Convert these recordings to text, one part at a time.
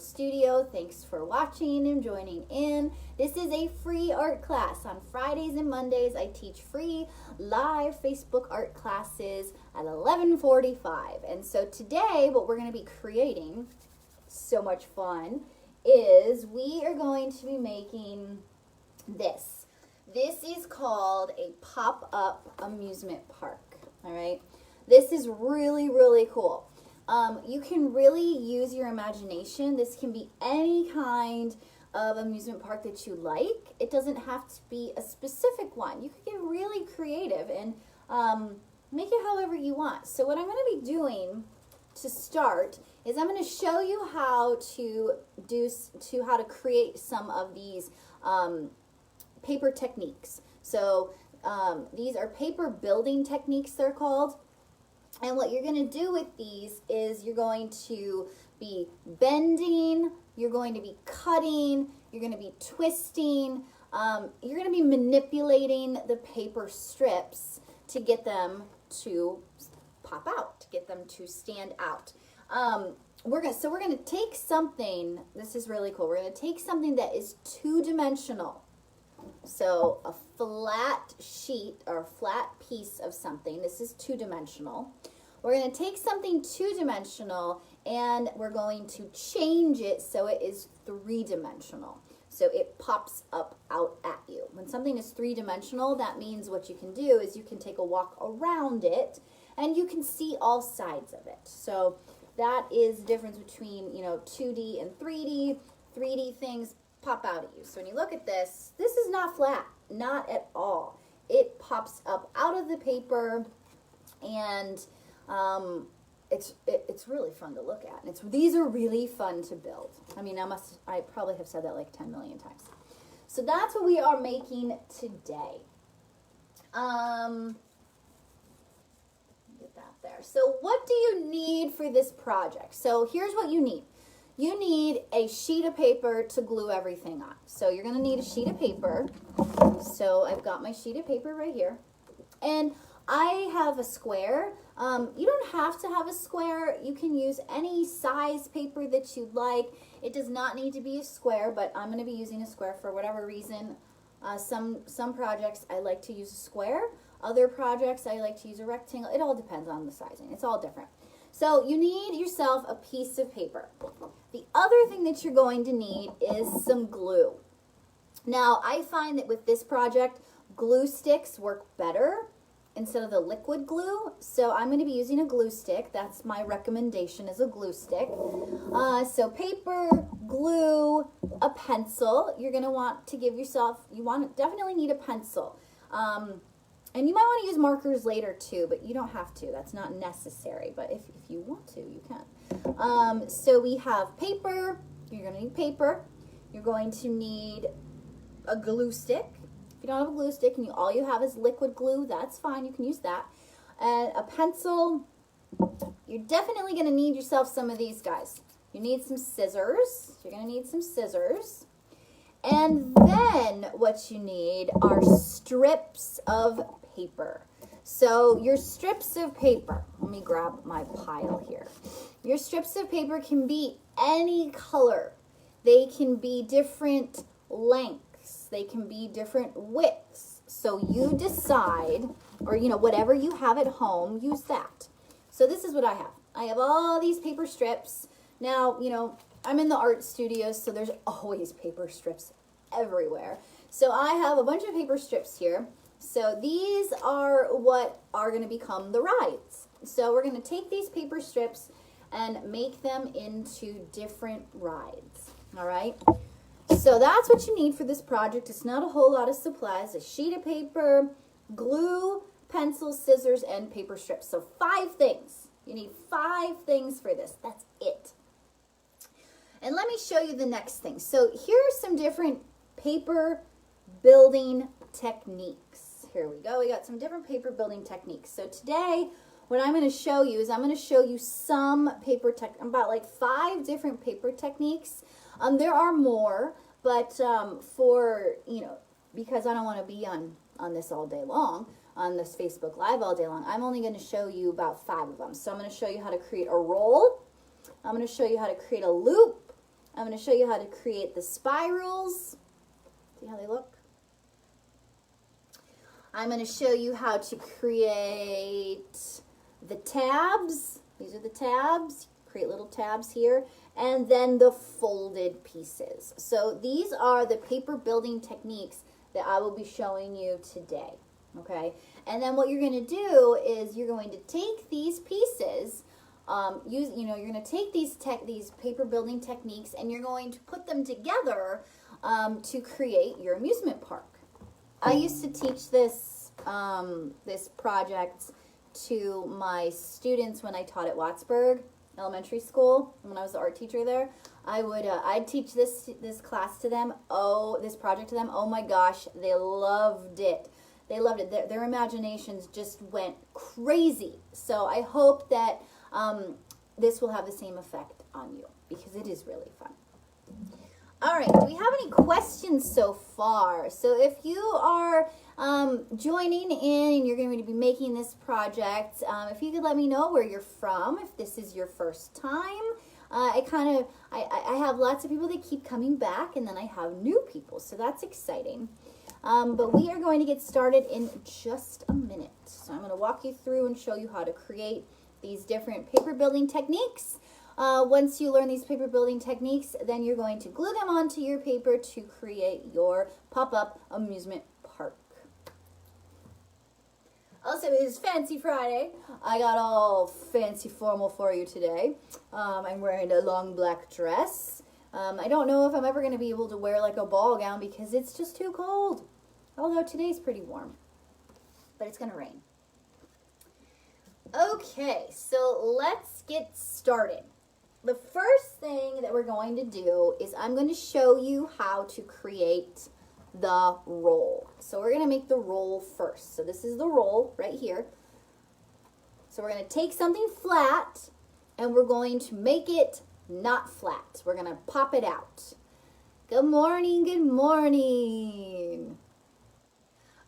Studio. Thanks for watching and joining in. This is a free art class. On Fridays and Mondays, I teach free live Facebook art classes at 11:45. And so today, what we're going to be creating, so much fun, is we are going to be making this. This is called a pop-up amusement park. All right. This is really, really cool. You can really use your imagination. This can be any kind of amusement park that you like. It doesn't have to be a specific one. You can get really creative and make it however you want. So what I'm going to be doing to start is I'm going to show you how to create some of these paper techniques. So these are paper building techniques, they're called. And what you're going to do with these is you're going to be bending, you're going to be cutting, you're going to be twisting, you're going to be manipulating the paper strips to get them to pop out, to get them to stand out. We're going to take something, this is really cool, we're going to take something that is two-dimensional. So a flat sheet or a flat piece of something, this is two-dimensional. We're going to take something two-dimensional and we're going to change it so it is three-dimensional. So it pops up out at you. When something is three-dimensional, that means what you can do is you can take a walk around it and you can see all sides of it. So that is the difference between, 2D and 3D. 3D things pop out at you. So when you look at this, this is not flat, not at all. It pops up out of the paper, and it's really fun to look at. And these are really fun to build. I mean, I probably have said that like 10 million times. So that's what we are making today. Get that there. So what do you need for this project? So here's what you need. You need a sheet of paper to glue everything on. So you're going to need a sheet of paper. So I've got my sheet of paper right here. And I have a square. You don't have to have a square. You can use any size paper that you'd like. It does not need to be a square, but I'm going to be using a square for whatever reason. Some projects I like to use a square. Other projects I like to use a rectangle. It all depends on the sizing. It's all different. So you need yourself a piece of paper. The other thing that you're going to need is some glue. Now, I find that with this project, glue sticks work better instead of the liquid glue. So I'm going to be using a glue stick. That's my recommendation, is a glue stick. So paper, glue, a pencil. You're going to want to give yourself, definitely need a pencil. And you might want to use markers later too, but you don't have to. That's not necessary. But if you want to, you can. So we have paper. You're going to need paper. You're going to need a glue stick. If you don't have a glue stick and all you have is liquid glue, that's fine. You can use that. And a pencil. You're definitely going to need yourself some of these guys. You need some scissors. You're going to need some scissors. And then what you need are strips of paper. So your strips of paper, let me grab my pile here. Your strips of paper can be any color. They can be different lengths. They can be different widths. So you decide, or whatever you have at home, use that. So this is what I have. I have all these paper strips. Now, I'm in the art studio, so there's always paper strips everywhere. So I have a bunch of paper strips here. So these are what are going to become the rides. So we're going to take these paper strips and make them into different rides. All right. So that's what you need for this project. It's not a whole lot of supplies. A sheet of paper, glue, pencil, scissors, and paper strips. So 5 things. You need 5 things for this. That's it. And let me show you the next thing. So here are some different paper building techniques. Here we go. We got some different paper building techniques. So today, what I'm going to show you is I'm going to show you some about like 5 different paper techniques. There are more, but because I don't want to be on this all day long, on this Facebook Live all day long, I'm only going to show you about 5 of them. So I'm going to show you how to create a roll. I'm going to show you how to create a loop. I'm going to show you how to create the spirals. See how they look? I'm going to show you how to create the tabs. These are the tabs. Create little tabs here. And then the folded pieces. So these are the paper building techniques that I will be showing you today. Okay? And then what you're going to do is you're going to take these pieces, you're going to take these paper building techniques and you're going to put them together to create your amusement park. I used to teach this project to my students when I taught at Wattsburg Elementary School. When I was the art teacher there, I'd teach this class to them. This project to them. Oh my gosh, they loved it. They loved it. Their imaginations just went crazy. So I hope that this will have the same effect on you because it is really fun. All right, do we have any questions so far? So if you are joining in and you're going to be making this project, if you could let me know where you're from, if this is your first time. I have lots of people that keep coming back, and then I have new people, so that's exciting. But we are going to get started in just a minute. So I'm going to walk you through and show you how to create these different paper building techniques. Once you learn these paper building techniques, then you're going to glue them onto your paper to create your pop-up amusement park. Also, it is Fancy Friday. I got all fancy formal for you today. I'm wearing a long black dress. I don't know if I'm ever going to be able to wear like a ball gown because it's just too cold. Although today's pretty warm, but it's going to rain. Okay, so let's get started. The first thing that we're going to do is I'm going to show you how to create the roll. So we're going to make the roll first. So this is the roll right here. So we're going to take something flat and we're going to make it not flat. We're going to pop it out. Good morning, good morning.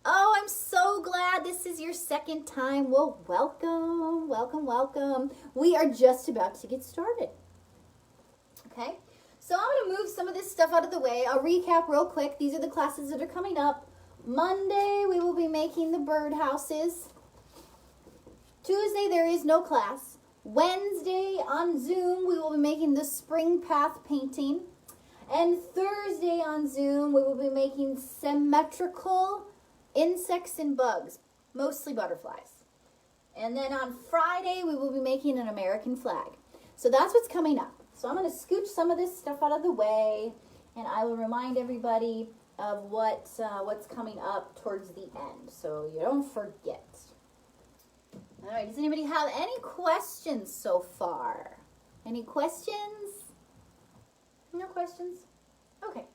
Oh, I'm so glad this is your second time. Well, welcome, welcome, welcome. We are just about to get started. Okay, so I'm going to move some of this stuff out of the way. I'll recap real quick. These are the classes that are coming up. Monday, we will be making the birdhouses. Tuesday, there is no class. Wednesday, on Zoom, we will be making the spring path painting. And Thursday, on Zoom, we will be making symmetrical insects and bugs, mostly butterflies. And then on Friday, we will be making an American flag. So that's what's coming up. So I'm going to scooch some of this stuff out of the way, and I will remind everybody of what's coming up towards the end, so you don't forget. All right, does anybody have any questions so far? Any questions? No questions? Okay.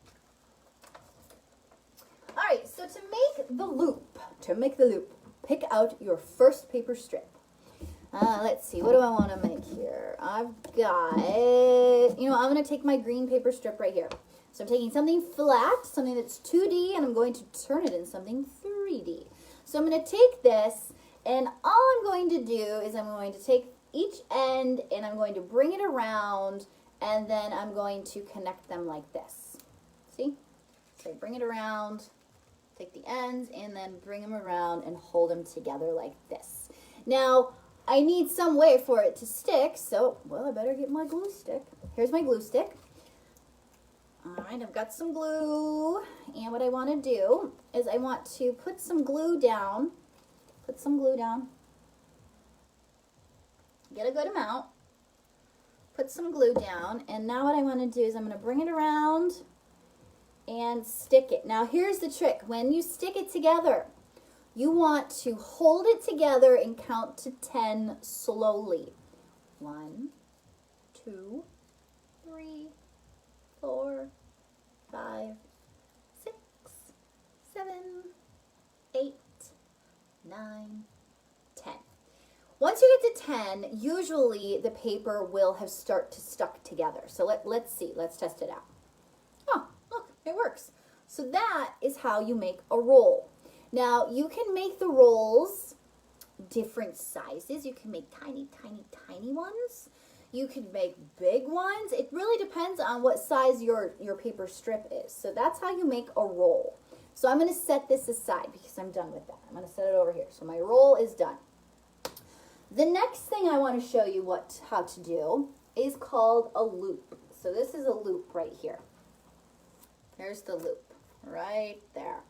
All right, so to make the loop, pick out your first paper strip. Let's see, what do I want to make here? I've got, I'm going to take my green paper strip right here. So I'm taking something flat, something that's 2D, and I'm going to turn it into something 3D. So I'm going to take this, and all I'm going to do is I'm going to take each end, and I'm going to bring it around, and then I'm going to connect them like this. See? So I bring it around, take the ends, and then bring them around and hold them together like this. Now, I need some way for it to stick, so, well, I better get my glue stick. Here's my glue stick. All right, I've got some glue, and what I want to do is I want to put some glue down. Get a good amount. Put some glue down, and now what I want to do is I'm going to bring it around and stick it. Now, here's the trick. When you stick it together, you want to hold it together and count to 10 slowly. 1, 2, 3, 4, 5, 6, 7, 8, 9, 10. Once you get to 10, usually the paper will have start to stuck together. So let's see. Let's test it out. Oh, look, it works. So that is how you make a roll. Now, you can make the rolls different sizes. You can make tiny, tiny, tiny ones. You could make big ones. It really depends on what size your paper strip is. So that's how you make a roll. So I'm going to set this aside because I'm done with that. I'm going to set it over here. So my roll is done. The next thing I want to show you how to do is called a loop. So this is a loop right here. There's the loop right there.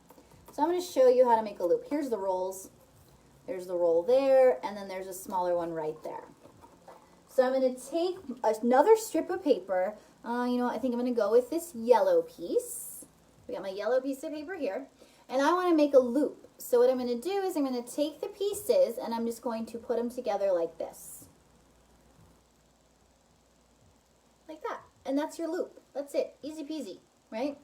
So I'm going to show you how to make a loop. Here's the rolls. There's the roll there, and then there's a smaller one right there. So I'm going to take another strip of paper. You know what? I think I'm going to go with this yellow piece. We got my yellow piece of paper here, and I want to make a loop. So what I'm going to do is I'm going to take the pieces, and I'm just going to put them together like this. Like that. And that's your loop. That's it. Easy peasy, right?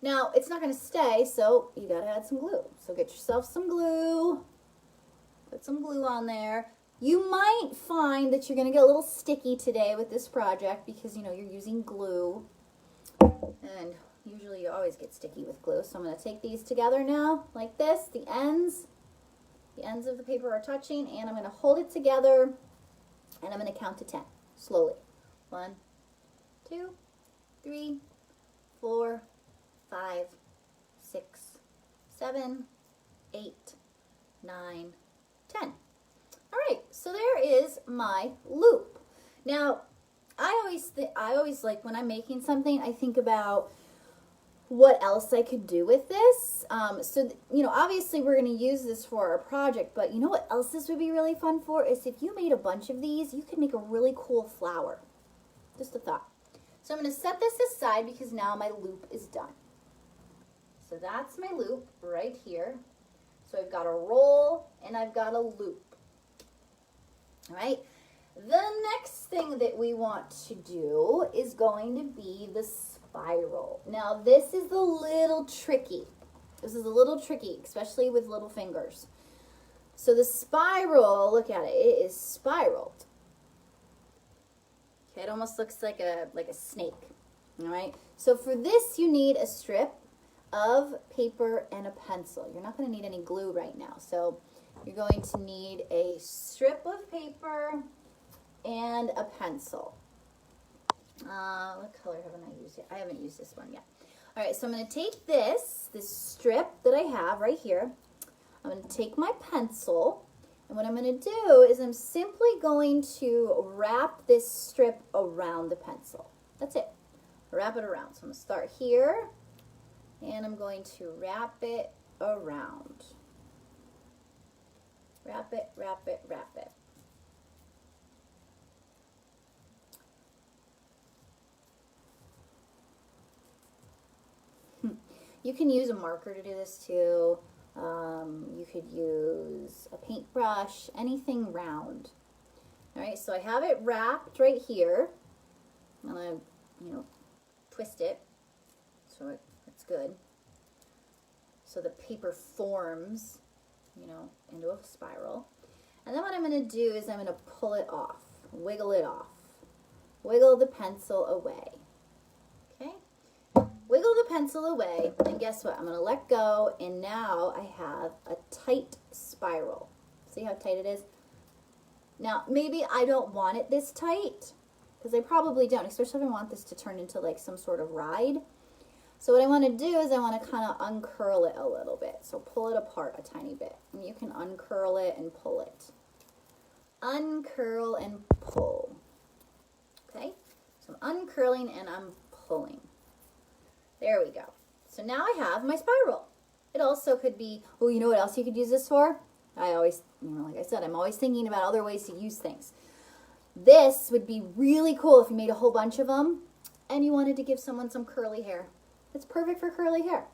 Now, it's not going to stay, so you got to add some glue. So get yourself some glue. Put some glue on there. You might find that you're going to get a little sticky today with this project because, you know, you're using glue. And usually you always get sticky with glue. So I'm going to take these together now like this. The ends of the paper are touching, and I'm going to hold it together, and I'm going to count to 10 slowly. 1, 2, 3, 4, 5, 6, 7, 8, 9, 10. All right, so there is my loop. Now, I always like when I'm making something, I think about what else I could do with this. You know, obviously we're going to use this for our project, but you know what else this would be really fun for is if you made a bunch of these, you could make a really cool flower. Just a thought. So I'm going to set this aside because now my loop is done. So that's my loop right here. So I've got a roll and I've got a loop. All right. The next thing that we want to do is going to be the spiral. Now this is a little tricky. This is a little tricky, especially with little fingers. So the spiral, look at it, it is spiraled. Okay, it almost looks like a snake. All right. So for this you need a strip of paper and a pencil. You're not going to need any glue right now. So you're going to need a strip of paper and a pencil. What color haven't I used yet? I haven't used this one yet. All right, so I'm going to take this strip that I have right here. I'm going to take my pencil, and what I'm going to do is I'm simply going to wrap this strip around the pencil. That's it. Wrap it around. So I'm going to start here, and I'm going to wrap it around. Wrap it, wrap it, wrap it. You can use a marker to do this too. You could use a paintbrush, anything round. All right, so I have it wrapped right here. I'm gonna, twist it so it's good. So the paper forms, into a spiral. And then what I'm gonna do is I'm gonna pull it off, wiggle it off, wiggle the pencil away. Okay. Wiggle the pencil away, and guess what? I'm going to let go, and now I have a tight spiral. See how tight it is? Now, maybe I don't want it this tight, because I probably don't, especially if I want this to turn into like some sort of ride. So what I want to do is I want to kind of uncurl it a little bit. So pull it apart a tiny bit, and you can uncurl it and pull it. Uncurl and pull. Okay? So I'm uncurling and I'm pulling. There we go. So now I have my spiral. It also could be, oh, you know what else you could use this for? I always, like I said, I'm always thinking about other ways to use things. This would be really cool if you made a whole bunch of them and you wanted to give someone some curly hair. It's perfect for curly hair.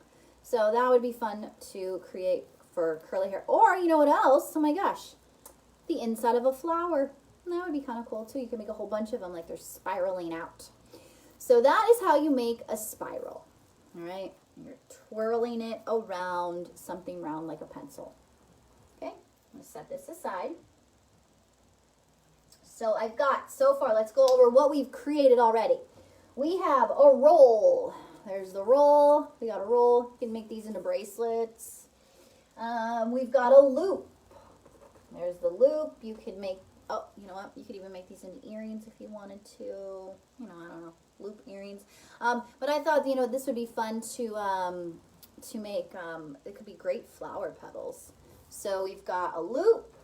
So that would be fun to create for curly hair. Or, you know what else? Oh my gosh, the inside of a flower. That would be kind of cool too. You can make a whole bunch of them like they're spiraling out. So that is how you make a spiral. All right, you're twirling it around something round like a pencil. Okay, I'm going to set this aside. So I've got, so far, let's go over what we've created already. We have a roll. There's the roll. We got a roll. You can make these into bracelets. We've got a loop. There's the loop. You could make oh, you know what? You could even make these into earrings if you wanted to. You know, I don't know, loop earrings. But I thought, you know, this would be fun to make. It could be great flower petals. So we've got a loop,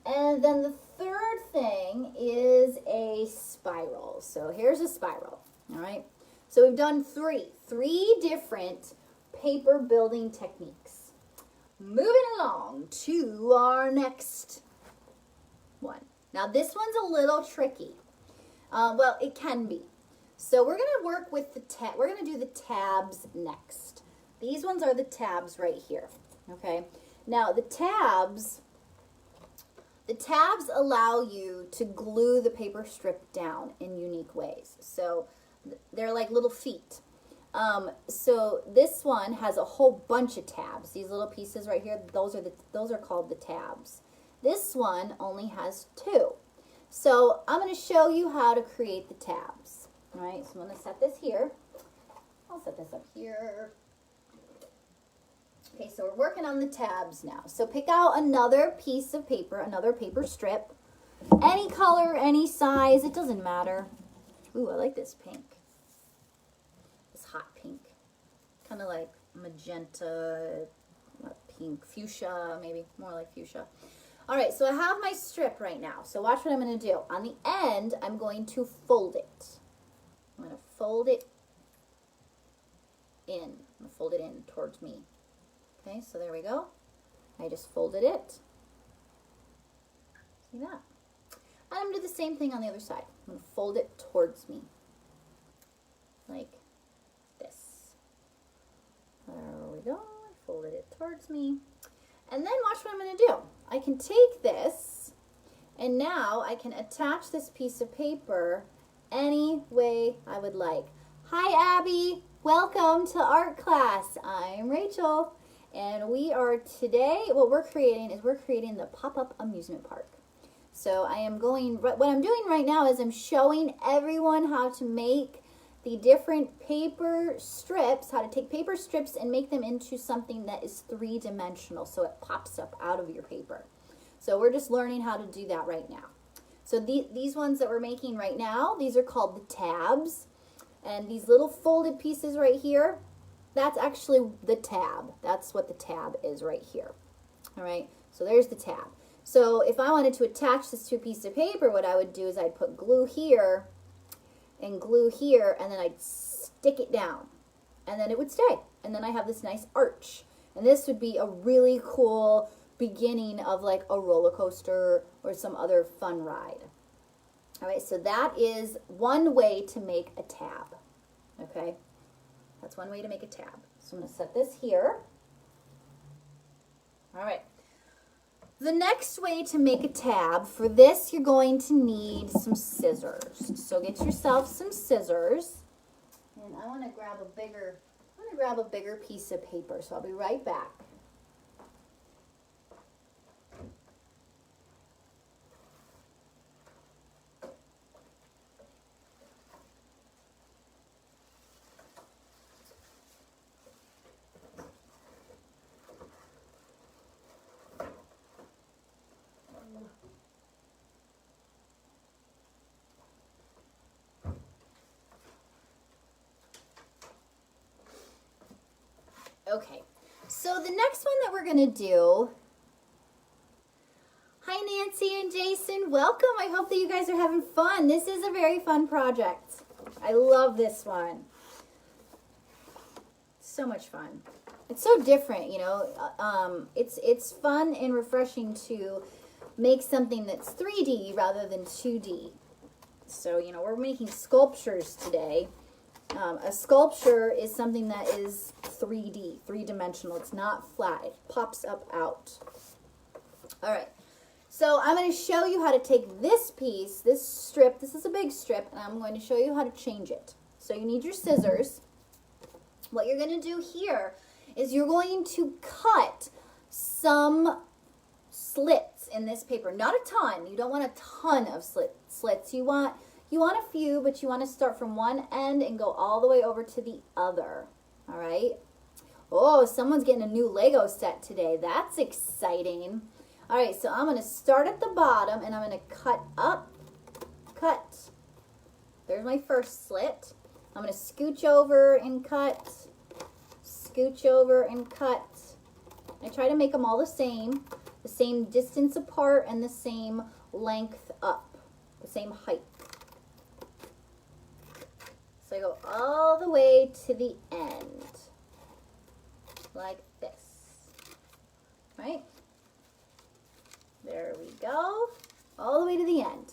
and then the third thing is a spiral. So here's a spiral. All right. So we've done three different paper building techniques. Moving along to our next one. Now this one's a little tricky. Well, it can be. So we're gonna work with the we're gonna do the tabs next. These ones are the tabs right here. Okay. Now the tabs allow you to glue the paper strip down in unique ways. So they're like little feet. So this one has a whole bunch of tabs. These little pieces right here, those are called the tabs. This one only has 2. So I'm going to show you how to create the tabs. All right, so I'm going to set this here. I'll set this up here. Okay, so we're working on the tabs now. So pick out another piece of paper, another paper strip. Any color, any size, it doesn't matter. Ooh, I like this pink. This hot pink. Kind of like magenta, pink, fuchsia, maybe more like fuchsia. All right, so I have my strip right now. So watch what I'm going to do. On the end, I'm going to fold it. I'm going to fold it in. I'm going to fold it in towards me. Okay, so there we go. I just folded it. See that? And I'm going to do the same thing on the other side. I'm going to fold it towards me. Like this. There we go. I folded it towards me. And then watch what I'm going to do. I can take this, and now I can attach this piece of paper any way I would like. Hi, Abby. Welcome to art class. I'm Rachel. And we are today, what we're creating is we're creating the Up Amusement Park. So I am going, what I'm doing right now is I'm showing everyone how to make the different paper strips, how to take paper strips and make them into something that is 3-dimensional so it pops up out of your paper. So we're just learning how to do that right now. So these ones that we're making right now, these are called the tabs. And these little folded pieces right here, that's actually the tab. That's what the tab is right here. All right, so there's the tab. So if I wanted to attach this to a piece of paper, what I would do is I'd put glue here and glue here, and then I'd stick it down, and then it would stay. And then I have this nice arch. And this would be a really cool beginning of like a roller coaster or some other fun ride. All right, so that is one way to make a tab. Okay, that's one way to make a tab. So I'm going to set this here. All right. The next way to make a tab, for this you're going to need some scissors. So get yourself some scissors. And I want to grab a bigger piece of paper. So I'll be right back. Okay, so the next one that we're going to do, hi Nancy and Jason, welcome. I hope that you guys are having fun. This is a very fun project. I love this one. So much fun. It's so different, you know. It's fun and refreshing to make something that's 3D rather than 2D. So, you know, we're making sculptures today. A sculpture is something that is 3D, 3-dimensional. It's not flat. It pops up out. All right. So I'm going to show you how to take this piece, this strip. This is a big strip, and I'm going to show you how to change it. So you need your scissors. What you're going to do here is you're going to cut some slits in this paper. Not a ton. You don't want a ton of slits. You want a few, but you want to start from one end and go all the way over to the other. All right. Oh, someone's getting a new Lego set today. That's exciting. All right, so I'm going to start at the bottom and I'm going to cut up, cut. There's my first slit. I'm going to scooch over and cut, scooch over and cut. I try to make them all the same distance apart and the same length up, the same height. So I go all the way to the end, like this, right? There we go, all the way to the end.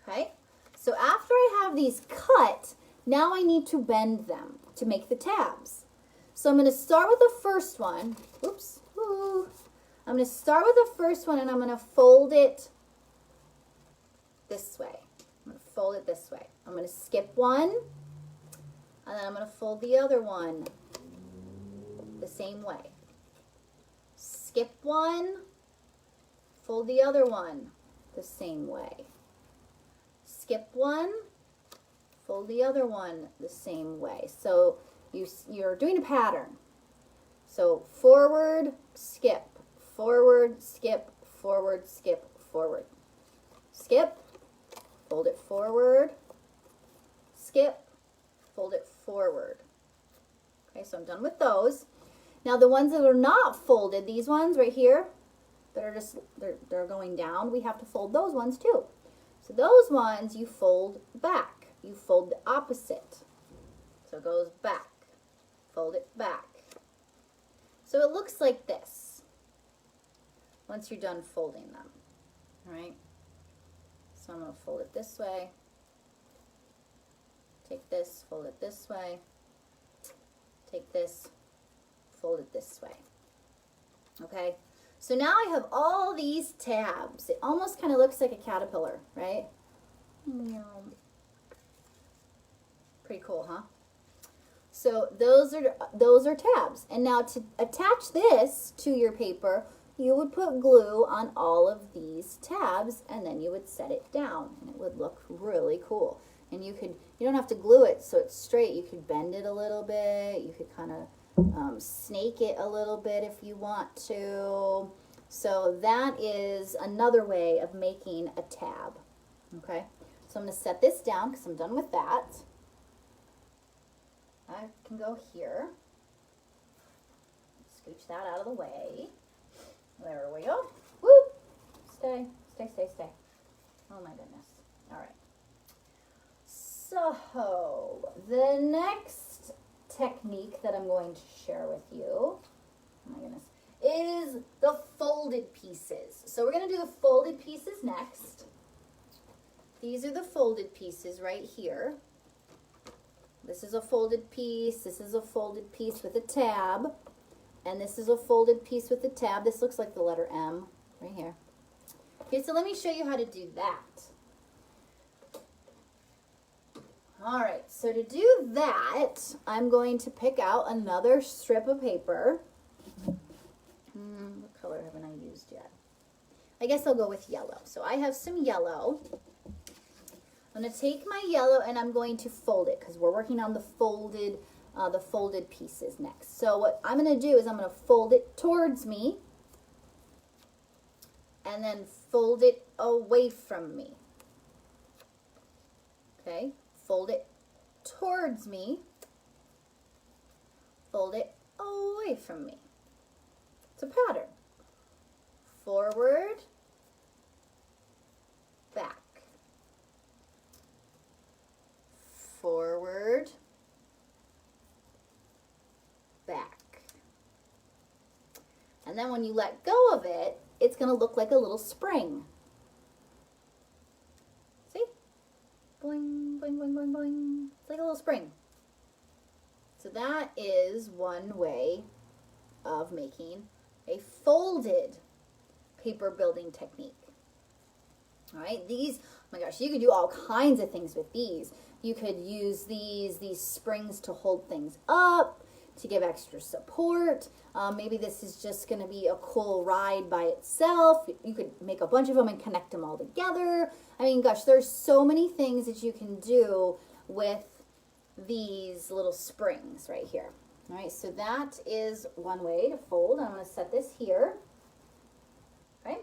Okay, so after I have these cut, now I need to bend them to make the tabs. So I'm going to start with the first one. Oops. Ooh. I'm going to start with the first one and I'm going to fold it this way. I'm going to fold it this way. I'm going to skip one and then I'm going to fold the other one the same way. Skip one, fold the other one the same way. Skip one, fold the other one the same way. So you're doing a pattern. So forward, skip, forward, skip, forward, skip, forward. Skip, fold it forward, skip, fold it forward. Okay, so I'm done with those. Now the ones that are not folded, these ones right here, that are just, they're going down, we have to fold those ones too. So those ones you fold back. You fold the opposite. So it goes back. Fold it back. So it looks like this once you're done folding them. All right? So I'm going to fold it this way. Take this, fold it this way. Take this, fold it this way. Okay? So now I have all these tabs. It almost kind of looks like a caterpillar, right? Pretty cool, huh? So those are tabs. And now to attach this to your paper, you would put glue on all of these tabs and then you would set it down and it would look really cool. And you don't have to glue it so it's straight. You could bend it a little bit. You could kind of snake it a little bit if you want to. So that is another way of making a tab. Okay, so I'm going to set this down because I'm done with that. I can go here. Scooch that out of the way. There we go. Woo! Stay, stay, stay, stay. Oh my goodness. All right. So the next technique that I'm going to share with you, oh my goodness, is the folded pieces. So we're going to do the folded pieces next. These are the folded pieces right here. This is a folded piece. This is a folded piece with a tab. And this is a folded piece with a tab. This looks like the letter M right here. Okay, so let me show you how to do that. All right, so to do that, I'm going to pick out another strip of paper. What color haven't I used yet? I guess I'll go with yellow. So I have some yellow. I'm going to take my yellow and I'm going to fold it because we're working on the folded pieces next. So what I'm going to do is I'm going to fold it towards me and then fold it away from me. Okay, fold it towards me, fold it away from me. It's a pattern. Forward, back. Forward, back. And then when you let go of it, it's going to look like a little spring. See? Boing, boing, boing, boing, boing. It's like a little spring. So that is one way of making a folded paper building technique. All right, these, oh my gosh, you could do all kinds of things with these. You could use these springs to hold things up, to give extra support. Maybe this is just going to be a cool ride by itself. You could make a bunch of them and connect them all together. I mean, gosh, there's so many things that you can do with these little springs right here. All right, so that is one way to fold. I'm going to set this here. Okay.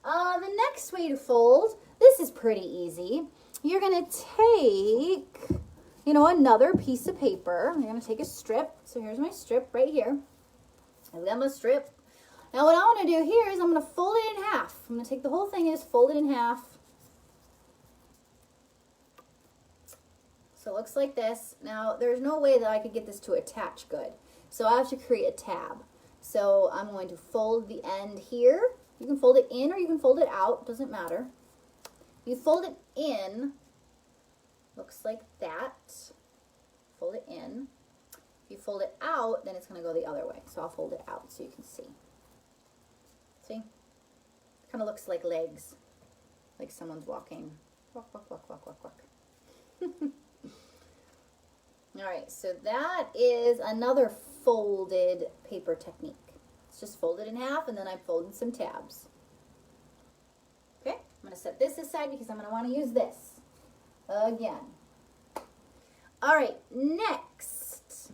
The next way to fold, this is pretty easy. You're going to take, you know, another piece of paper. You're going to take a strip. So here's my strip right here. I've got my strip. Now what I want to do here is I'm going to fold it in half. I'm going to take the whole thing and just fold it in half. So it looks like this. Now there's no way that I could get this to attach good. So I have to create a tab. So I'm going to fold the end here. You can fold it in or you can fold it out, doesn't matter. You fold it in, looks like that. Fold it in. If you fold it out, then it's going to go the other way. So I'll fold it out so you can see. See? Kind of looks like legs, like someone's walking. Walk, walk, walk, walk, walk, walk. All right, so that is another folded paper technique. It's just folded in half and then I'm folding some tabs. Okay, I'm going to set this aside because I'm going to want to use this again. All right, next,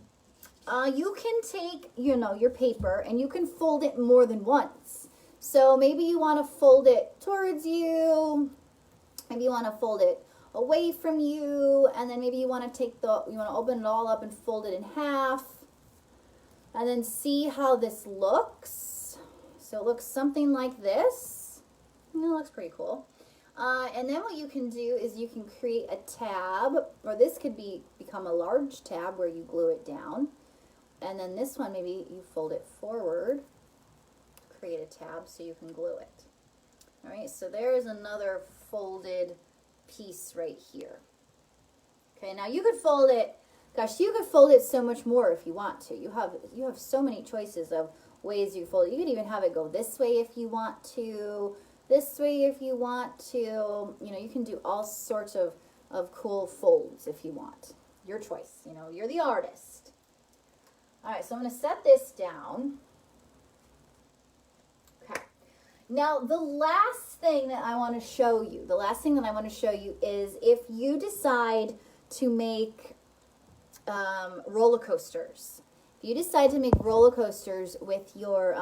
you can take, you know, your paper and you can fold it more than once. So maybe you want to fold it towards you, maybe you want to fold it away from you, and then maybe you want to open it all up and fold it in half, and then see how this looks. So it looks something like this. It looks pretty cool. And then what you can do is you can create a tab, or this could become a large tab where you glue it down, and then this one maybe you fold it forward, create a tab so you can glue it. All right, so there's another folded piece right here. Okay, now you could fold it, gosh, you could fold it so much more if you want to. You have so many choices of ways you fold it. You could even have it go this way if you want to, this way if you want to. You know, you can do all sorts of cool folds if you want. Your choice, you know, you're the artist. All right, so I'm going to set this down. Okay. Now, the last thing that I want to show you, is if you decide to make roller coasters. If you decide to make roller coasters with your,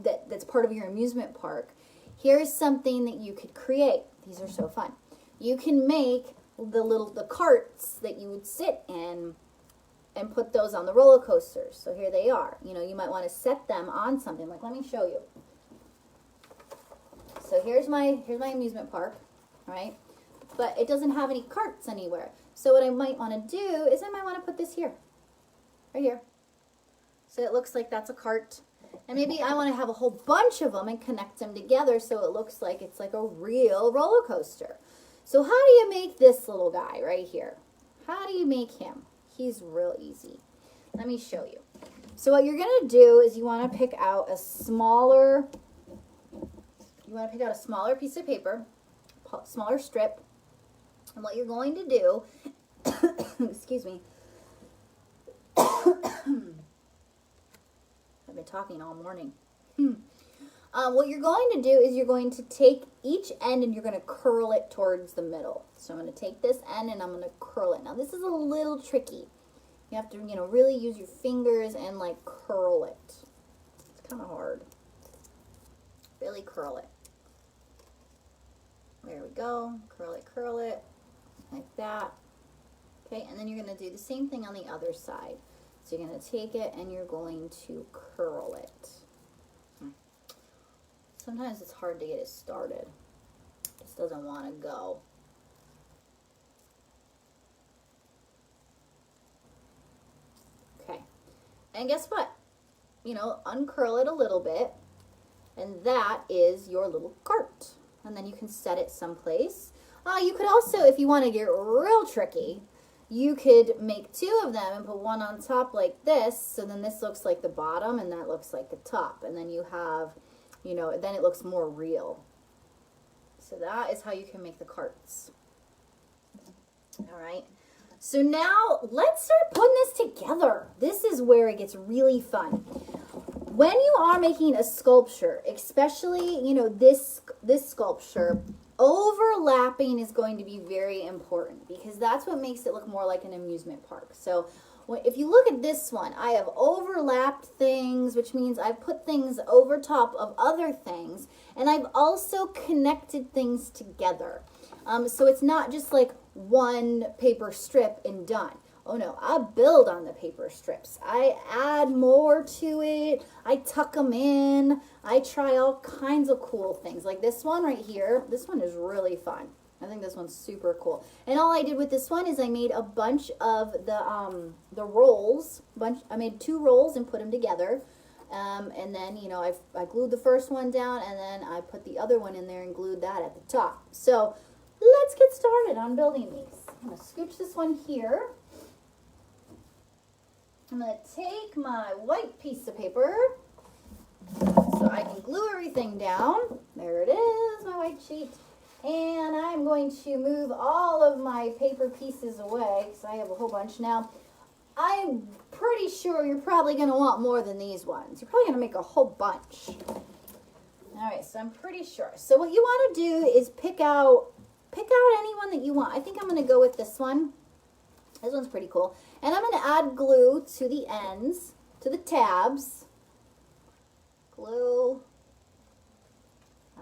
that's part of your amusement park, here's something that you could create. These are so fun. You can make the carts that you would sit in and put those on the roller coasters. So here they are. You know, you might want to set them on something. Like, let me show you. So here's my amusement park, right? But it doesn't have any carts anywhere. So what I might want to do is I might want to put this here, right here. So it looks like that's a cart. And maybe I want to have a whole bunch of them and connect them together so it looks like it's like a real roller coaster. So how do you make this little guy right here? How do you make him? He's real easy. Let me show you. So what you're going to do is you want to pick out a smaller piece of paper, smaller strip. And what you're going to do, excuse me, I've been talking all morning. What you're going to do is you're going to take each end and you're going to curl it towards the middle. So I'm going to take this end and I'm going to curl it. Now this is a little tricky. You have to, really use your fingers and like curl it. It's kind of hard. Really curl it. There we go. Curl it, like that. Okay, and then you're going to do the same thing on the other side. So you're going to take it and you're going to curl it. Sometimes it's hard to get it started. It just doesn't want to go. Okay, and guess what? Uncurl it a little bit, and that is your little cart. And then you can set it someplace. You could also, if you want to get real tricky, you could make two of them and put one on top like this. So then this looks like the bottom and that looks like the top. And then you have, then it looks more real. So that is how you can make the carts. All right. So now let's start putting this together. This is where it gets really fun. When you are making a sculpture, especially, this sculpture, overlapping is going to be very important because that's what makes it look more like an amusement park. So if you look at this one, I have overlapped things, which means I've put things over top of other things, and I've also connected things together. So it's not just like one paper strip and done. Oh no, I build on the paper strips. I add more to it. I tuck them in. I try all kinds of cool things. Like this one right here. This one is really fun. I think this one's super cool. And all I did with this one is I made a bunch of the rolls. I made 2 rolls and put them together. And then, you know, I glued the first one down, and then I put the other one in there and glued that at the top. So let's get started on building these. I'm going to scooch this one here. I'm going to take my white piece of paper so I can glue everything down. There it is, my white sheet. And I'm going to move all of my paper pieces away because I have a whole bunch now. I'm pretty sure you're probably going to want more than these ones. You're probably going to make a whole bunch. All right, so I'm pretty sure. So what you want to do is pick out any one that you want. I think I'm going to go with this one. This one's pretty cool. And I'm going to add glue to the ends, to the tabs. Glue.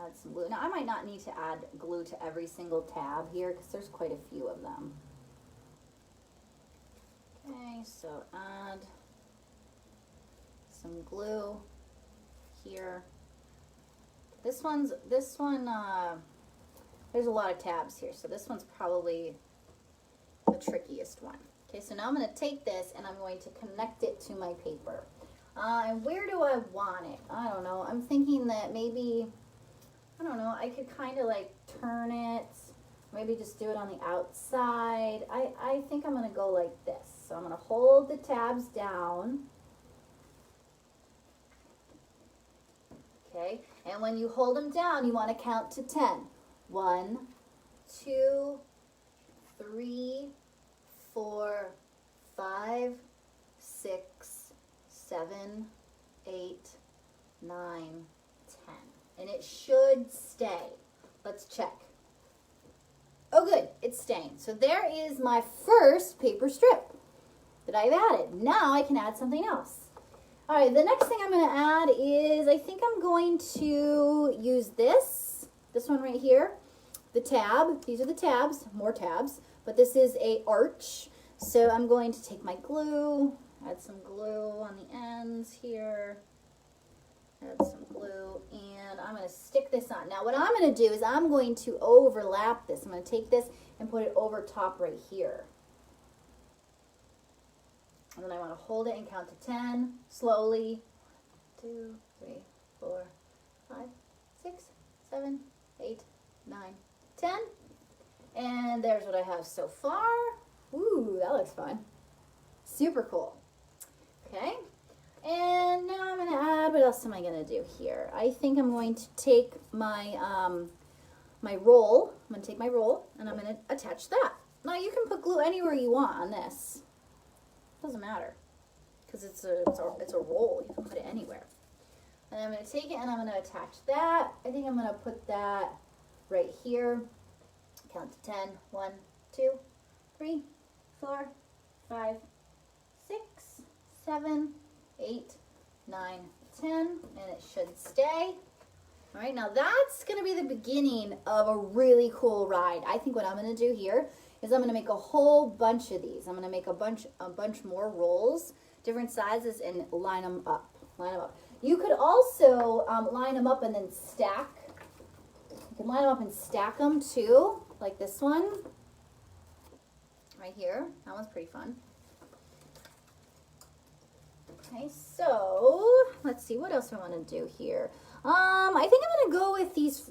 Add some glue. Now, I might not need to add glue to every single tab here because there's quite a few of them. Okay, so add some glue here. This one, there's a lot of tabs here, so this one's probably the trickiest one. Okay, so now I'm going to take this and I'm going to connect it to my paper. And where do I want it? I don't know. I'm thinking that maybe, I don't know, I could kind of like turn it, maybe just do it on the outside. I think I'm going to go like this. So I'm going to hold the tabs down. Okay, and when you hold them down, you want to count to 10. 1, 2, 3, 4, 5, 6, 7, 8, 9, 10. And it should stay. Let's check. Oh good, it's staying. So there is my first paper strip that I've added. Now I can add something else. All right, the next thing I'm going to add is, I think I'm going to use this one right here, the tab. These are the tabs, more tabs, but this is a arch. So I'm going to take my glue, add some glue on the ends here, add some glue, and I'm going to stick this on. Now what I'm going to do is I'm going to overlap this. I'm going to take this and put it over top right here. And then I want to hold it and count to 10 slowly. 1, 2, 3, 4, 5, 6, 7, 8, 9, 10. And there's what I have so far. Ooh, that looks fun. Super cool. Okay. And now I'm going to add, what else am I going to do here? I think I'm going to take my my roll. I'm going to take my roll and I'm going to attach that. Now you can put glue anywhere you want on this. Doesn't matter because it's a roll. You can put it anywhere. And I'm going to take it and I'm going to attach that. I think I'm going to put that right here. Count to 10. 1, 2, 3, 4, 5, 6, 7, 8, 9, 10, and it should stay. All right, now that's going to be the beginning of a really cool ride. I think what I'm going to do here is I'm going to make a whole bunch of these. I'm going to make a bunch more rolls, different sizes, and line them up. You could also line them up and then stack. You can line them up and stack them too, like this one right here. That one's pretty fun. Okay, so let's see what else I want to do here. I think I'm going to go with these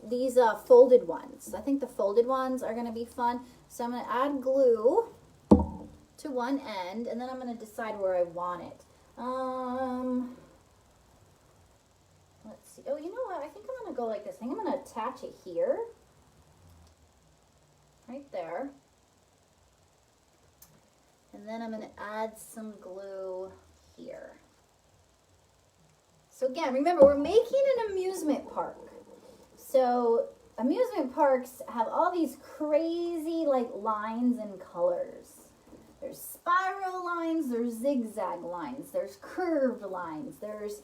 folded ones. I think the folded ones are going to be fun. So I'm going to add glue to one end, and then I'm going to decide where I want it. Let's see. Oh, you know what? I think I'm going to go like this. I think I'm going to attach it here. Right there. And then I'm going to add some glue here. So again, remember, we're making an amusement park. So amusement parks have all these crazy like lines and colors. There's spiral lines. lines, there's zigzag lines, there's curved lines, there's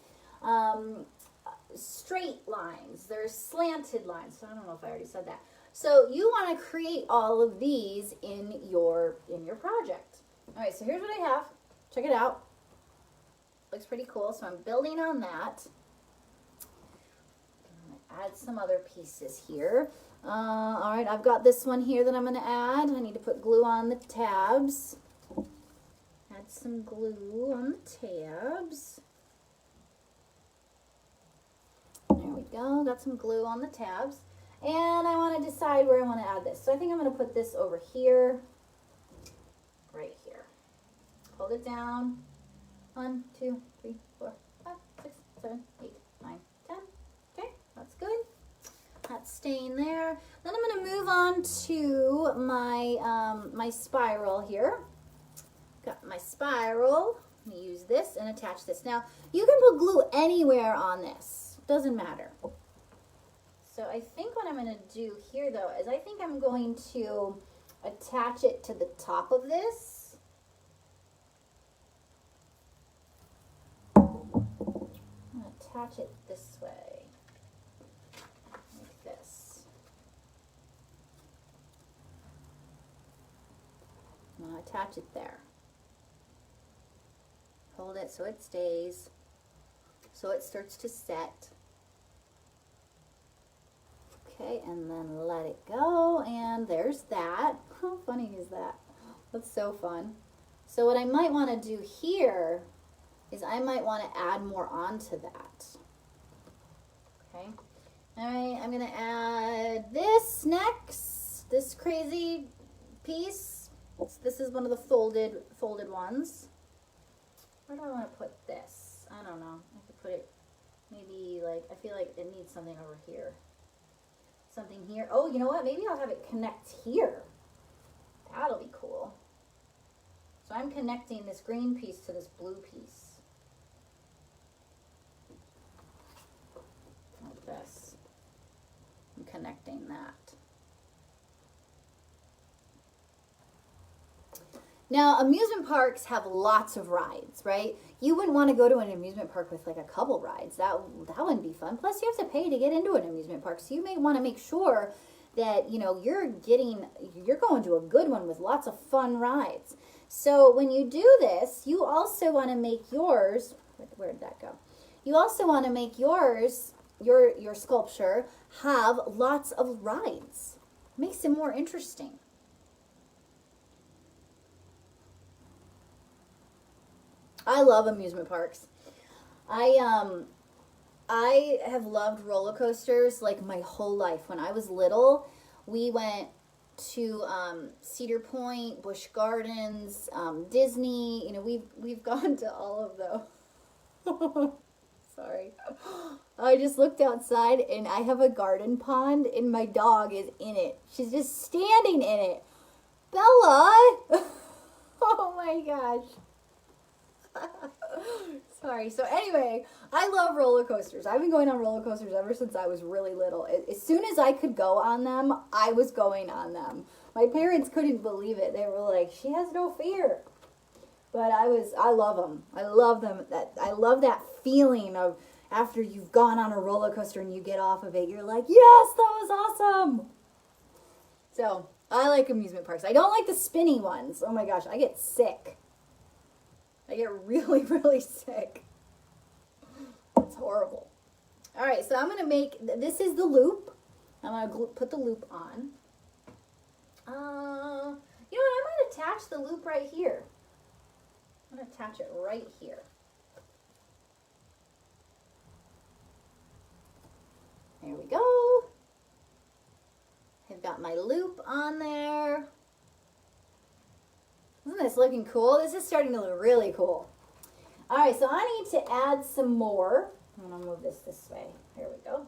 straight lines, there's slanted lines. So I don't know if I already said that. So you want to create all of these in your project. All right, so here's what I have. Check it out. Looks pretty cool. So I'm building on that. Add some other pieces here. All right, I've got this one here that I'm going to add. I need to put glue on the tabs. Add some glue on the tabs. There we go. Got some glue on the tabs. And I want to decide where I want to add this. So I think I'm going to put this over here, right here. Hold it down. 1, 2, 3, 4, 5, 6, 7, 8, 9, 10. Okay, that's good. That's staying there. Then I'm going to move on to my, my spiral here. Got my spiral. I'm going to use this and attach this. Now, you can put glue anywhere on this. Doesn't matter. So I think what I'm going to do here, though, is I think I'm going to attach it to the top of this. I'm going to attach it this way, like this. I'm going to attach it there. Hold it so it stays, so it starts to set. Okay, and then let it go, and there's that. How funny is that? That's so fun. So what I might want to do here is I might want to add more onto that. Okay, all right, I'm going to add this next, this crazy piece. This is one of the folded ones. Where do I want to put this? I don't know. I could put it maybe like, I feel like it needs something over here. Something here. Oh, you know what? Maybe I'll have it connect here. That'll be cool. So I'm connecting this green piece to this blue piece. Like this. I'm connecting that. Now, amusement parks have lots of rides, right? You wouldn't want to go to an amusement park with like a couple rides. That wouldn't be fun. Plus, you have to pay to get into an amusement park. So you may want to make sure that, you know, you're going to a good one with lots of fun rides. So when you do this, you also want to make yours, where did that go? You also want to make yours, your sculpture, have lots of rides. Makes it more interesting. I love amusement parks. I have loved roller coasters like my whole life. When I was little, we went to Cedar Point, Busch Gardens, Disney. You know, we've gone to all of those. Sorry. I just looked outside and I have a garden pond and my dog is in it. She's just standing in it. Bella! Oh my gosh. Sorry. So anyway, I love roller coasters. I've been going on roller coasters ever since I was really little. As soon as I could go on them, I was going on them. My parents couldn't believe it. They were like, she has no fear. But I love them. I love them. I love that feeling of after you've gone on a roller coaster and you get off of it, you're like, yes, that was awesome. So I like amusement parks. I don't like the spinny ones. Oh my gosh, I get sick. I get really, really sick. It's horrible. All right, so I'm going to make, this is the loop. I'm going to put the loop on. You know what, I might attach the loop right here. I'm going to attach it right here. There we go. I've got my loop on there. Isn't this looking cool? This is starting to look really cool. All right, so I need to add some more. I'm going to move this way. Here we go.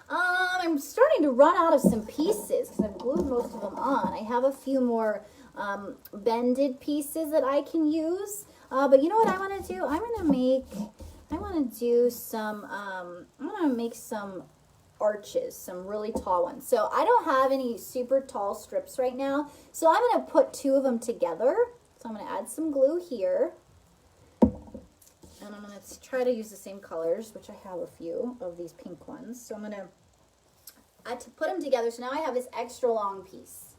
I'm starting to run out of some pieces because I've glued most of them on. I have a few more bended pieces that I can use. But you know what I want to do? I want to make some arches, some really tall ones. So I don't have any super tall strips right now. So I'm going to put two of them together So I'm going to add some glue here. And I'm going to try to use the same colors, which I have a few of these pink ones. So I'm going to put them together. So now I have this extra long piece.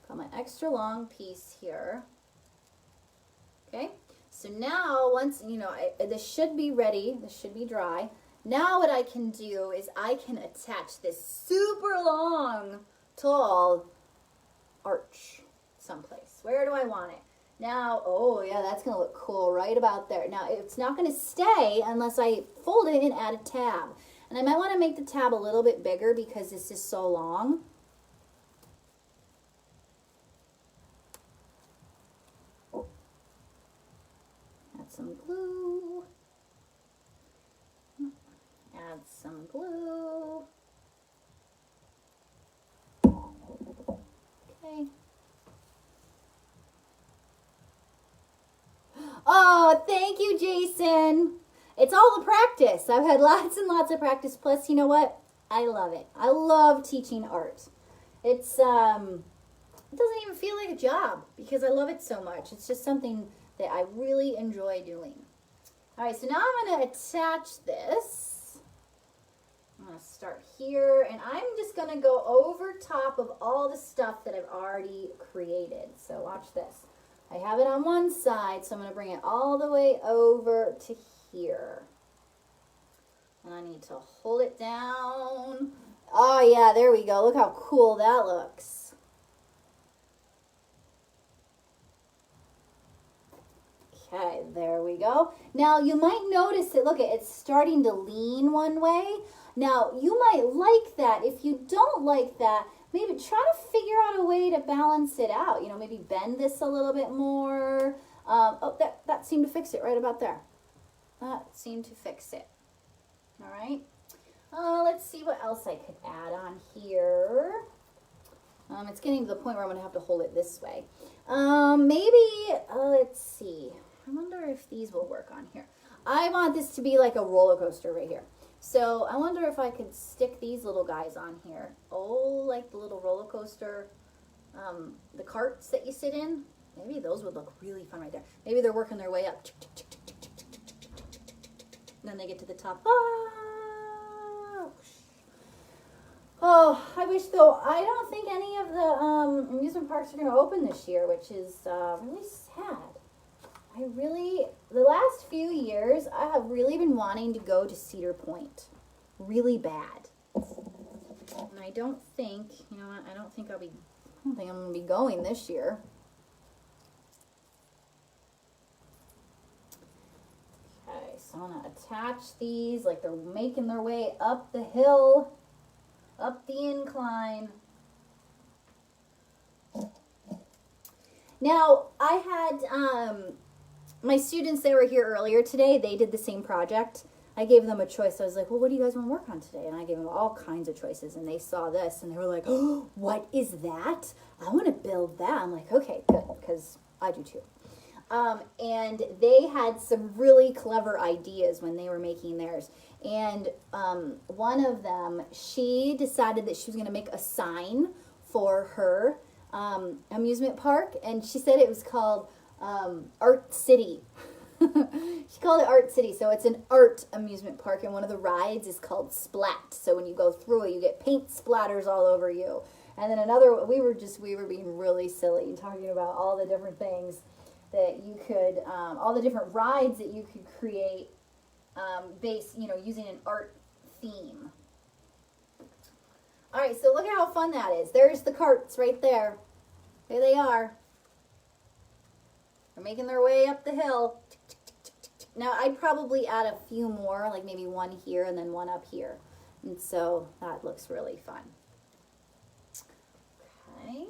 Got my extra long piece here. Okay. So now once, you know, this should be ready. This should be dry. Now what I can do is I can attach this super long, tall arch someplace. Where do I want it? Now, oh yeah, that's going to look cool right about there. Now, it's not going to stay unless I fold it and add a tab. And I might want to make the tab a little bit bigger because this is so long. Add some glue. Add some glue. Okay. Oh, thank you, Jason. It's all the practice. I've had lots and lots of practice. Plus, you know what? I love it. I love teaching art. It doesn't even feel like a job because I love it so much. It's just something that I really enjoy doing. All right, so now I'm going to attach this. I'm going to start here, and I'm just going to go over top of all the stuff that I've already created. So watch this. I have it on one side, so I'm going to bring it all the way over to here. And I need to hold it down. Oh yeah, there we go. Look how cool that looks. Okay, there we go. Now you might notice that, look, it's starting to lean one way. Now you might like that. If you don't like that, maybe try to figure out a way to balance it out. You know, maybe bend this a little bit more. Oh, that seemed to fix it right about there. That seemed to fix it. All right. Let's see what else I could add on here. It's getting to the point where I'm going to have to hold it this way. Maybe, let's see. I wonder if these will work on here. I want this to be like a roller coaster right here. So I wonder if I could stick these little guys on here. Oh, like the little roller coaster, the carts that you sit in. Maybe those would look really fun right there. Maybe they're working their way up. And then they get to the top. Oh, I wish though, I don't think any of the amusement parks are going to open this year, which is really sad. The last few years, I have really been wanting to go to Cedar Point really bad. And I don't think, you know what, I don't think I'm going to be going this year. Okay, so I'm going to attach these like they're making their way up the hill, up the incline. Now, I had my students, they were here earlier today. They did the same project. I gave them a choice. I was like, well, what do you guys want to work on today? And I gave them all kinds of choices. And they saw this and they were like, oh, what is that? I want to build that. I'm like, okay, good, because I do too. And they had some really clever ideas when they were making theirs. And one of them, she decided that she was going to make a sign for her amusement park. And she said it was called Art City. She called it Art City. So it's an art amusement park, and one of the rides is called Splat. So when you go through it, you get paint splatters all over you. And then another, we were being really silly and talking about all the different things that you could, all the different rides that you could create using an art theme. All right, so look at how fun that is. There's the carts right there. There they are. They're making their way up the hill. Now, I'd probably add a few more, like maybe one here and then one up here. And so that looks really fun. Okay.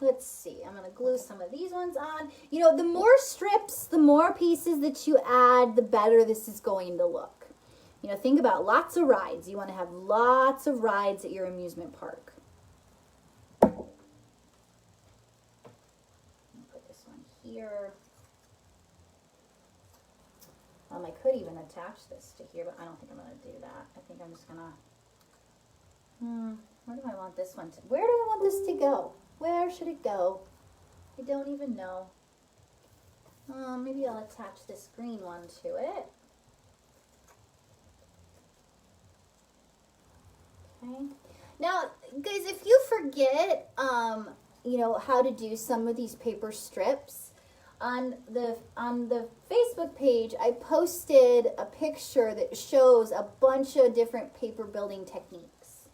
Let's see. I'm going to glue some of these ones on. You know, the more strips, the more pieces that you add, the better this is going to look. You know, think about lots of rides. You want to have lots of rides at your amusement park. Put this one here. I could even attach this to here, but I don't think I'm going to do that. I think I'm just going to, Where do I want this one to, where do I want this to go? Where should it go? I don't even know. Maybe I'll attach this green one to it. Okay. Now, guys, if you forget, you know, how to do some of these paper strips, on the Facebook page, I posted a picture that shows a bunch of different paper building techniques.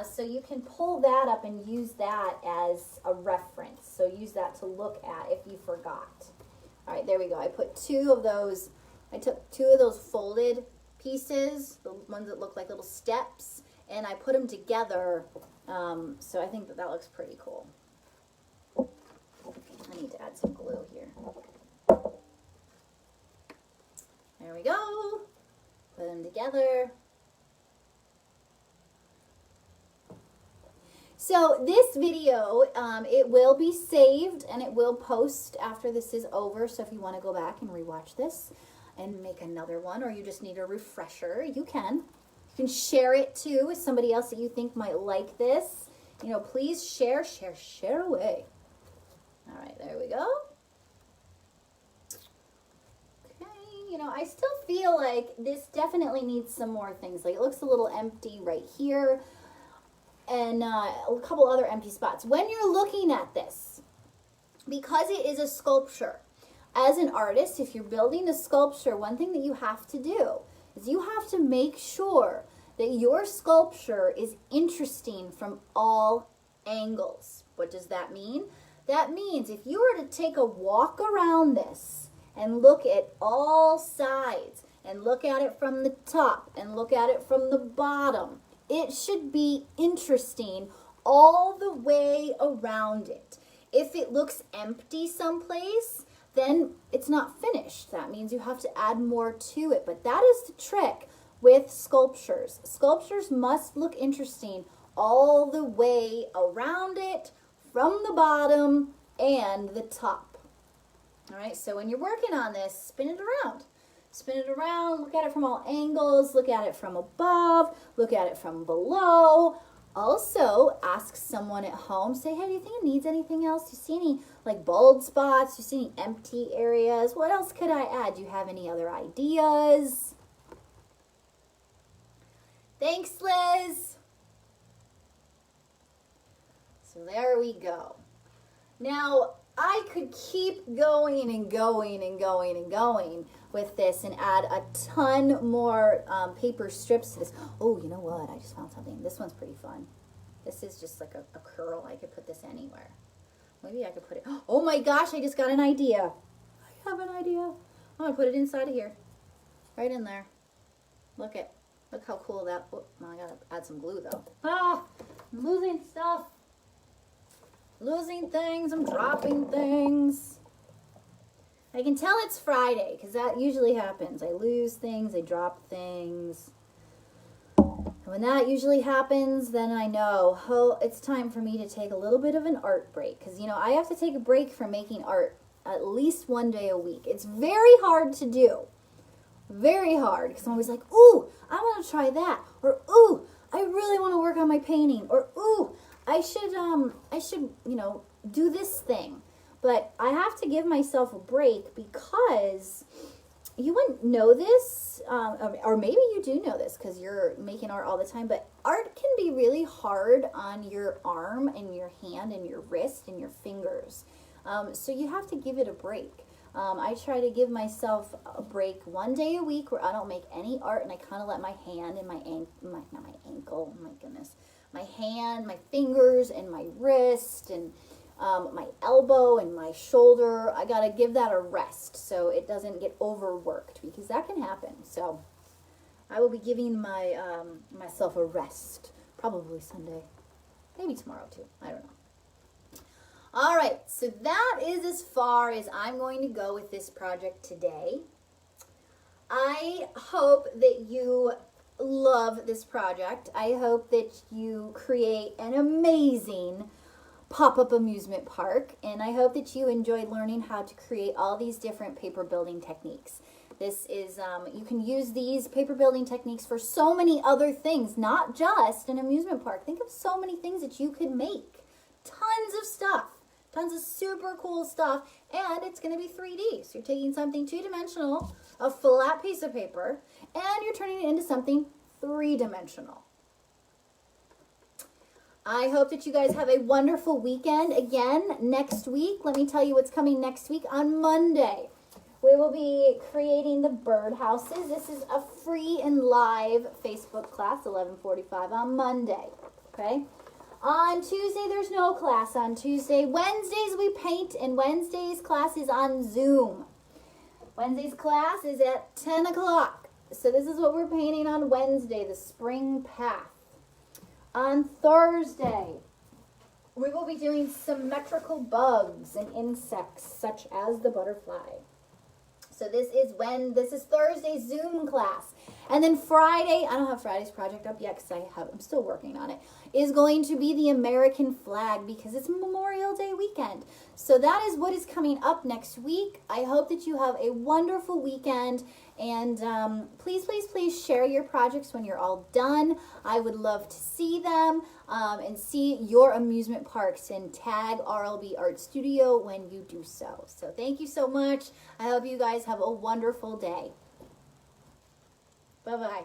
So you can pull that up and use that as a reference. So use that to look at if you forgot. All right, there we go. I put two of those. I took two of those folded pieces, the ones that look like little steps, and I put them together. So I think that looks pretty cool. I need to add some glue here. There we go. Put them together. So this video, it will be saved and it will post after this is over. So if you want to go back and rewatch this and make another one, or you just need a refresher, you can. You can share it too with somebody else that you think might like this. You know, please share away. All right, there we go. Okay, you know, I still feel like this definitely needs some more things. Like it looks a little empty right here, and a couple other empty spots. When you're looking at this, because it is a sculpture, as an artist, if you're building a sculpture, one thing that you have to do is you have to make sure that your sculpture is interesting from all angles. What does that mean? That means if you were to take a walk around this and look at all sides and look at it from the top and look at it from the bottom, it should be interesting all the way around it. If it looks empty someplace, then it's not finished. That means you have to add more to it. But that is the trick with sculptures. Sculptures must look interesting all the way around it, from the bottom and the top. All right, so when you're working on this, spin it around. Spin it around, look at it from all angles, look at it from above, look at it from below. Also, ask someone at home, say, hey, do you think it needs anything else? Do you see any like bald spots? Do you see any empty areas? What else could I add? Do you have any other ideas? Thanks, Liz. So there we go. Now, I could keep going and going and going and going with this and add a ton more paper strips to this. Oh, you know what? I just found something. This one's pretty fun. This is just like a curl. I could put this anywhere. Maybe I could put it. Oh my gosh, I just got an idea. I have an idea. I'm going to put it inside of here. Right in there. Look how cool that. Oh, I got to add some glue though. Ah, I'm losing stuff. Losing things, I'm dropping things. I can tell it's Friday because that usually happens. I lose things, I drop things. And when that usually happens, then I know, oh, it's time for me to take a little bit of an art break. Because, you know, I have to take a break from making art at least one day a week. It's very hard to do. Very hard. Because I'm always like, ooh, I want to try that. Or, ooh, I really want to work on my painting. Or, ooh, I should, you know, do this thing. But I have to give myself a break because you wouldn't know this, or maybe you do know this because you're making art all the time, but art can be really hard on your arm and your hand and your wrist and your fingers. So you have to give it a break. I try to give myself a break one day a week where I don't make any art and I kind of let my hand and my hand, my fingers and my wrist and my elbow and my shoulder, I got to give that a rest so it doesn't get overworked because that can happen. So I will be giving myself a rest, probably Sunday, maybe tomorrow too. I don't know. All right, so that is as far as I'm going to go with this project today. I hope that you love this project. I hope that you create an amazing Pop-Up Amusement Park, and I hope that you enjoyed learning how to create all these different paper building techniques. This is, you can use these paper building techniques for so many other things, not just an amusement park. Think of so many things that you could make. Tons of stuff, tons of super cool stuff, and it's going to be 3D. So you're taking something two-dimensional, a flat piece of paper, and you're turning it into something three-dimensional. I hope that you guys have a wonderful weekend. Again, next week, let me tell you what's coming next week on Monday. We will be creating the birdhouses. This is a free and live Facebook class, 11:45 on Monday, okay? On Tuesday, there's no class on Tuesday. Wednesdays, we paint, and Wednesday's class is on Zoom. Wednesday's class is at 10 o'clock. So this is what we're painting on Wednesday, the spring path. On Thursday, we will be doing symmetrical bugs and insects, such as the butterfly. So this is Thursday's Zoom class. And then Friday, I don't have Friday's project up yet because I'm still working on it, is going to be the American flag because it's Memorial Day weekend. So that is what is coming up next week. I hope that you have a wonderful weekend. And please, please, please share your projects when you're all done. I would love to see them and see your amusement parks, and tag RLB Art Studio when you do so. So thank you so much. I hope you guys have a wonderful day. Bye-bye.